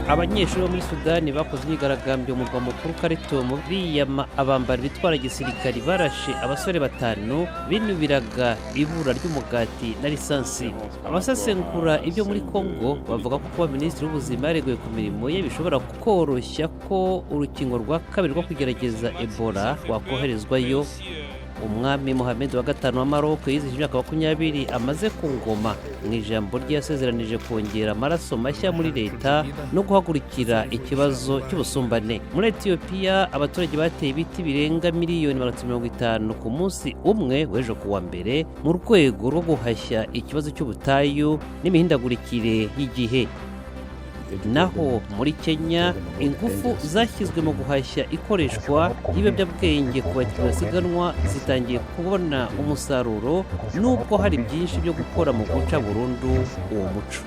Abanyeshuri bo muri Sudani bakoze imyigaragambyo mu murwa mukuru Khartoum biyama abambari bitwara gisirikari barashe abasore 5 binubiraga ibura ry'umugati na lisansi. Abasesengura ibyo muri Kongo bavuga ko kuba minisitiri w'ubuzima yareguye ku mirimo ye bishobora koroshya ko urukingo rwa kabiri rwo kugerageza Ebola rwakoherezwayo. Umwami Mohamed wa gatanu wa Maroc yizihije imyaka 20 amaze ku ngoma. Mu ijambo rye yasezeranije kongera amaraso mashya muri leta no guhagurukira ikibazo cy'ubusumbane. Muri Ethiopia abaturage bateye ibiti birenga miliyoni 150 ku munsi umwe w'ejo kuwa mbere mu rwego rwo guhashya ikibazo cy'ubutayu n'imihindagurikire y'igihe. Naho muri Kenya ingufu zashyizwe mu guhashya ikoreshwa y'ibiyobyabwenge ku bakinnyi basiganwa zitangiye kubona umusaruro nubwo hari byinshi byo gukora mu guca burundu uwo muco.